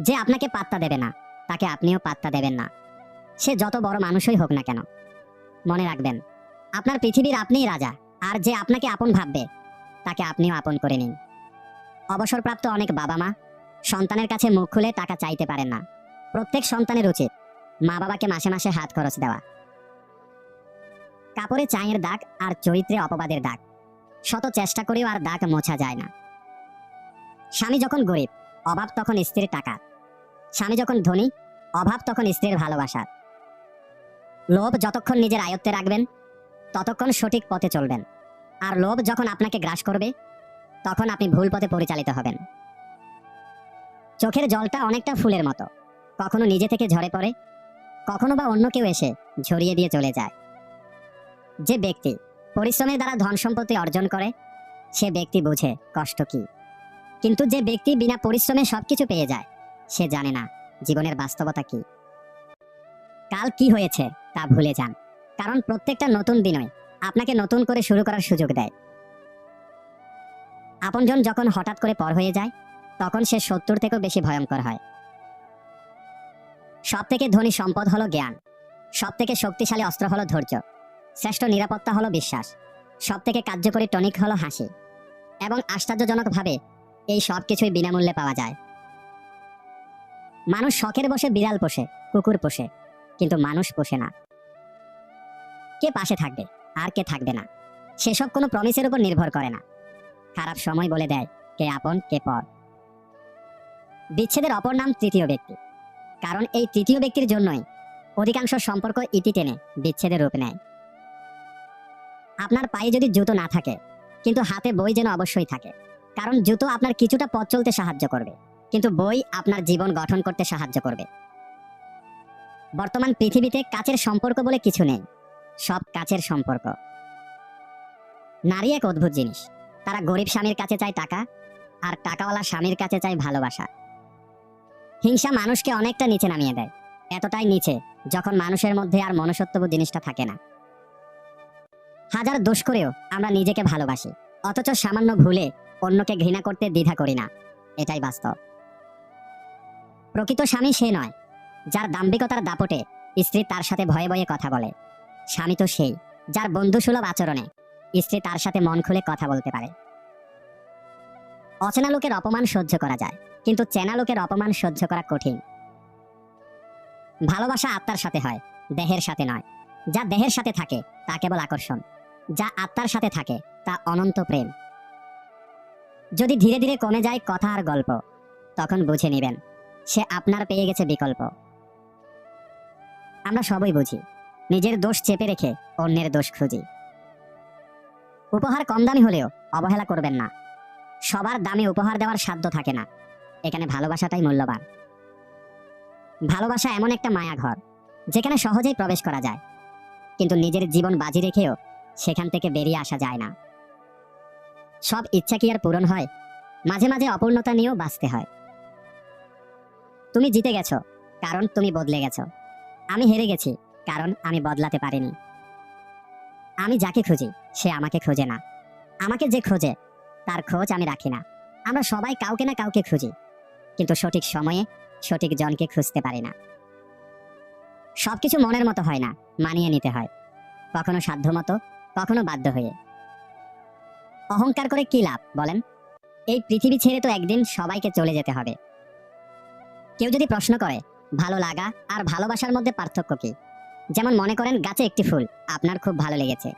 যে আপনাকে পাত্তা দেবে না তাকে আপনিও পাত্তা দেবেন না, সে যত বড় মানুষই হোক না কেন। মনে রাখবেন, আপনার পৃথিবীর আপনিই রাজা, আর যে আপনাকে আপন ভাববে তাকে আপনিও আপন করে নিন। অবসরপ্রাপ্ত অনেক বাবা মা সন্তানের কাছে মুখ খুলে টাকা চাইতে পারেন না। প্রত্যেক সন্তানের উচিত মা বাবাকে মাসে মাসে হাত খরচ দেওয়া। কাপড়ে চাঁয়ের দাগ আর চরিত্রে অপবাদের দাগ, শত চেষ্টা করেও আর দাগ মোছা যায় না। স্বামী যখন গরিব, অভাব তখন স্ত্রীর টাকা। স্বামী যখন ধনী, অভাব তখন স্ত্রীর ভালোবাসা। লোভ যতক্ষণ নিজের আয়ত্তে রাখবেন ততক্ষণ সঠিক পথে চলবেন, আর লোভ যখন আপনাকে গ্রাস করবে তখন আপনি ভুল পথে পরিচালিত হবেন। চোখের জলটা অনেকটা ফুলের মতো, কখনো নিজে থেকে ঝরে পড়ে, কখনো বা অন্য কেউ এসে ঝরিয়ে দিয়ে চলে যায়। যে ব্যক্তি পরিশ্রমের দ্বারা ধন সম্পত্তি অর্জন করে সে ব্যক্তি বুঝে কষ্ট কি, কিন্তু যে ব্যক্তি বিনা পরিশ্রমে সবকিছু পেয়ে যায় সে জানে না জীবনের বাস্তবতা কি। কাল কি হয়েছে তা ভুলে যান, কারণ প্রত্যেকটা নতুন দিনই আপনাকে নতুন করে শুরু করার সুযোগ দেয়। আপনজন যখন হঠাৎ করে পর হয়ে যায় তখন সে শত্রুর থেকেও বেশি ভয়ঙ্কর হয়। সব থেকে ধনী সম্পদ হলো জ্ঞান, সব থেকে শক্তিশালী অস্ত্র হলো ধৈর্য, শ্রেষ্ঠ নিরাপত্তা হলো বিশ্বাস, সব থেকে কার্যকরী টনিক হলো হাসি, এবং আশ্চর্যজনকভাবে এই সব কিছুই বিনামূল্যে পাওয়া যায়। মানুষ শখের বসে বিড়াল পোষে, কুকুর পোষে, কিন্তু মানুষ পোষে না। কে পাশে থাকবে আর কে থাকবে না সেসব কোনো প্রমিসের উপর নির্ভর করে না। খারাপ সময় বলে দেয় কে আপন কে পর। বিচ্ছেদের অপর নাম তৃতীয় ব্যক্তি, কারণ এই তৃতীয় ব্যক্তির জন্যই অধিকাংশ সম্পর্ক ইতি টেনে বিচ্ছেদের রূপ নেয়। আপনার পায়ে যদি জুতো না থাকে কিন্তু হাতে বই যেন অবশ্যই থাকে, কারণ জুতো আপনার কিছুটা পথ চলতে সাহায্য করবে, কিন্তু বই আপনার জীবন গঠন করতে সাহায্য করবে। বর্তমান পৃথিবীতে কাছের সম্পর্ক বলে কিছু নেই, সব কাছের সম্পর্ক। নারী এক অদ্ভুত জিনিস, তারা গরিব স্বামীর কাছে চায় টাকা, আর টাকাওয়ালা স্বামীর কাছে চায় ভালোবাসা। হিংসা মানুষকে অনেকটা নিচে নামিয়ে দেয়, এতটাই নিচে যখন মানুষের মধ্যে আর মনুষ্যত্ববোধ জিনিসটা থাকে না। হাজার দোষ করেও আমরা নিজেকে ভালোবাসি, অথচ সামান্য ভুলে অন্যকে ঘৃণা করতে দ্বিধা করি না, এটাই বাস্তব। প্রকৃত স্বামী সে নয় যার দাম্ভিকতার দাপটে স্ত্রী তার সাথে ভয়ে ভয়ে কথা বলে। স্বামী তো সেই যার বন্ধুসুলভ আচরণে স্ত্রী তার সাথে মন খুলে কথা বলতে পারে। অচেনা লোকের অপমান সহ্য করা যায়, কিন্তু চেনা লোকের অপমান সহ্য করা কঠিন। ভালোবাসা আত্মার সাথে হয়, দেহের সাথে নয়। যা দেহের সাথে থাকে তা কেবল আকর্ষণ, যা আত্মার সাথে থাকে তা অনন্ত প্রেম। যদি ধীরে ধীরে কমে যায় কথা আর গল্প, তখন বুঝে নেবেন সে আপনার পেয়ে গেছে বিকল্প। আমরা সবই বুঝি, নিজের দোষ চেপে রেখে অন্যের দোষ খুঁজি। উপহার কম দামি হলেও অবহেলা করবেন না, সবার দামে উপহার দেওয়ার সাধ্য থাকে না, এখানে ভালোবাসাটাই মূল্যবান। ভালোবাসা এমন একটা মায়াঘর যেখানে সহজেই প্রবেশ করা যায়, কিন্তু নিজের জীবন বাজি রেখেও সেখান থেকে বেরিয়ে আসা যায় না। সব ইচ্ছা কি আর পূরণ হয়? মাঝে মাঝে অপূর্ণতা নিয়েও বাঁচতে হয়। তুমি জিতে গেছো কারণ তুমি বদলে গেছো, আমি হেরে গেছি কারণ আমি বদলাতে পারিনি। আমি যাকে খুঁজি সে আমাকে খোঁজে না, আমাকে যে খোঁজে তার খোঁজ আমি রাখি না। আমরা সবাই কাউকে না কাউকে খুঁজি, কিন্তু সঠিক সময়ে সঠিক জনকে খুঁজতে পারি না। সবকিছু মনের মতো হয় না, মানিয়ে নিতে হয়, কখনো সাধ্যমতো, কখনো বাধ্য হয়ে। অহংকার করে কি লাভ বলেন? এই পৃথিবী ছেড়ে তো একদিন সবাইকে চলে যেতে হবে। কেউ যদি প্রশ্ন করে ভালো লাগা আর ভালোবাসার মধ্যে পার্থক্য কি, যেমন মনে করেন গাছে একটি ফুল আপনার খুব ভালো লেগেছে,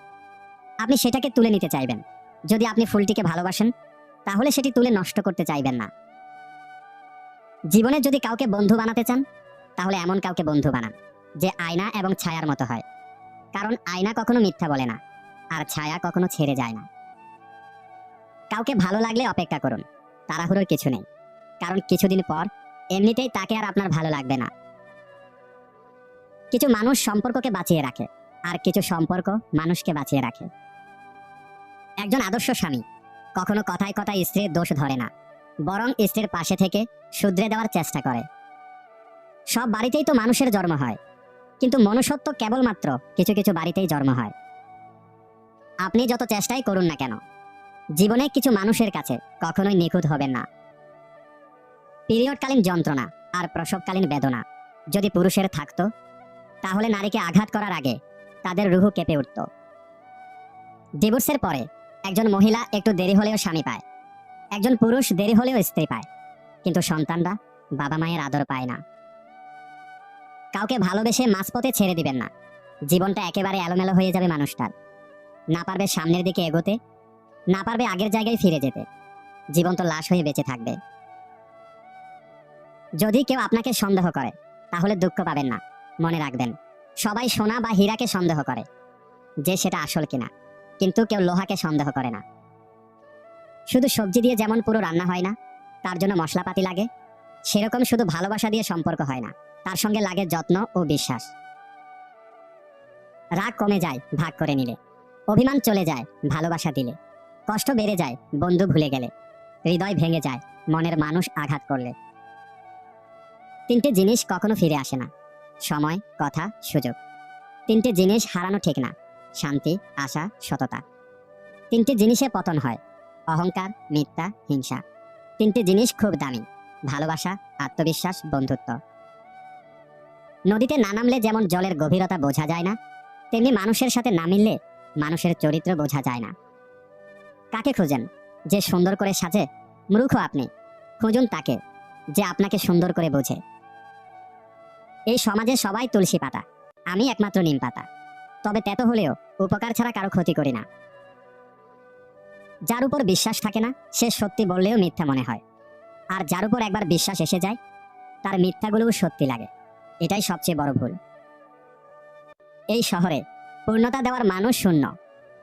আপনি সেটাকে তুলে নিতে চাইবেন। যদি আপনি ফুলটিকে ভালোবাসেন তাহলে সেটি তুলে নষ্ট করতে চাইবেন না। জীবনে যদি কাউকে বন্ধু বানাতে চান তাহলে এমন কাউকে বন্ধু বানান যে আয়না এবং ছায়ার মতো হয়, কারণ আয়না কখনো মিথ্যা বলে না আর ছায়া কখনো ছেড়ে যায় না। কাউকে ভালো লাগলে অপেক্ষা করুন, তাড়াহুড়োর কিছু নেই, কারণ কিছুদিন পর এমনিতেই তাকে আর আপনার ভালো লাগবে না। কিছু মানুষ সম্পর্ককে বাঁচিয়ে রাখে আর কিছু সম্পর্ক মানুষকে বাঁচিয়ে রাখে। একজন আদর্শ স্বামী কখনো কথায় কথায় স্ত্রীর দোষ ধরে না, বরং স্ত্রীর পাশে থেকে শুধরে দেওয়ার চেষ্টা করে। সব বাড়িতেই তো মানুষের জন্ম হয়, কিন্তু মনুষ্যত্ব কেবলমাত্র কিছু কিছু বাড়িতেই জন্ম হয়। আপনি যত চেষ্টাই করুন না কেন, জীবনে কিছু মানুষের কাছে কখনোই নিখুঁত হবেন না। পিরিয়ডকালীন যন্ত্রণা আর প্রসবকালীন বেদনা যদি পুরুষের থাকতো, তাহলে নারীকে আঘাত করার আগে তাদের রুহু কেঁপে উঠত। ডিভোর্সের পরে একজন মহিলা একটু দেরি হলেও স্বামী পায়, একজন পুরুষ দেরি হলেও স্ত্রী পায়, কিন্তু সন্তানরা বাবা মায়ের আদর পায় না। কাউকে ভালোবেসে মাঝপথে ছেড়ে দিবেন না, জীবনটা একেবারে এলোমেলো হয়ে যাবে মানুষটার। না পারবে সামনের দিকে এগোতে, না পারবে আগের জায়গায় ফিরে যেতে, জীবন তো লাশ হয়ে বেঁচে থাকবে। যদি কেউ আপনাকে সন্দেহ করে তাহলে দুঃখ পাবেন না, মনে রাখবেন সবাই সোনা বা হীরাকে সন্দেহ করে যে সেটা আসল কিনা, কিন্তু কেউ লোহাকে সন্দেহ করে না। শুধু সবজি দিয়ে যেমন পুরো রান্না হয় না, তার জন্য মশলাপাতি লাগে, সেরকম শুধু ভালোবাসা দিয়ে সম্পর্ক হয় না, তার সঙ্গে লাগে যত্ন ও বিশ্বাস। রাগ কমে যায় ভাগ করে নিলে, অভিমান চলে যায় ভালোবাসা দিলে, কষ্ট বেড়ে যায় বন্ধু ভুলে গেলে, হৃদয় ভেঙে যায় মনের মানুষ আঘাত করলে। তিনটে জিনিস কখনো ফিরে আসে না, সময়, কথা, সুযোগ। তিনটে জিনিস হারানো ঠিক না, শান্তি, আশা, সততা। তিনটে জিনিসে পতন হয়, অহংকার, মিথ্যা, হিংসা। তিনটে জিনিস খুব দামি, ভালোবাসা, আত্মবিশ্বাস, বন্ধুত্ব। নদীতে না নামলে যেমন জলের গভীরতা বোঝা যায় না, তেমনি মানুষের সাথে না মিললে মানুষের চরিত্র বোঝা যায় না। কাকে খুঁজেন? যে সুন্দর করে সাজে? মূর্খ আপনি। খুঁজুন তাকে যে আপনাকে সুন্দর করে বোঝে। এই সমাজে সবাই তুলসী পাতা, আমি একমাত্র নিম পাতা। তবে তেতো হলেও উপকার ছাড়া কারো ক্ষতি করি না। যার উপর বিশ্বাস থাকে না সে সত্যি বললেও মিথ্যা মনে হয়, আর যার উপর একবার বিশ্বাস এসে যায় তার মিথ্যাগুলোও সত্যি লাগে। এটাই সবচেয়ে বড় ভুল। এই শহরে পূর্ণতা দেওয়ার মানুষ শূন্য,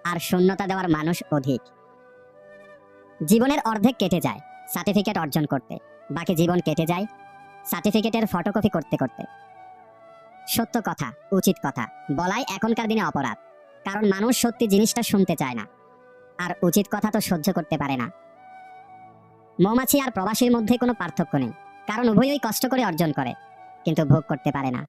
আর শূন্যতা দেওয়ার মানুষ অধিক। জীবনের অর্ধেক কেটে যায় সার্টিফিকেট অর্জন করতে, বাকি জীবন কেটে যায় সার্টিফিকেটের ফটোকপি করতে করতে। সত্য কথা, উচিত কথা বলাই এখনকার দিনে অপরাধ, কারণ মানুষ সত্যি জিনিসটা শুনতে চায় না, আর উচিত কথা তো সহ্য করতে পারে না। মৌমাছি আর প্রবাসীর মধ্যে কোনো পার্থক্য নেই, কারণ উভয়ই কষ্ট করে অর্জন করে কিন্তু ভোগ করতে পারে না।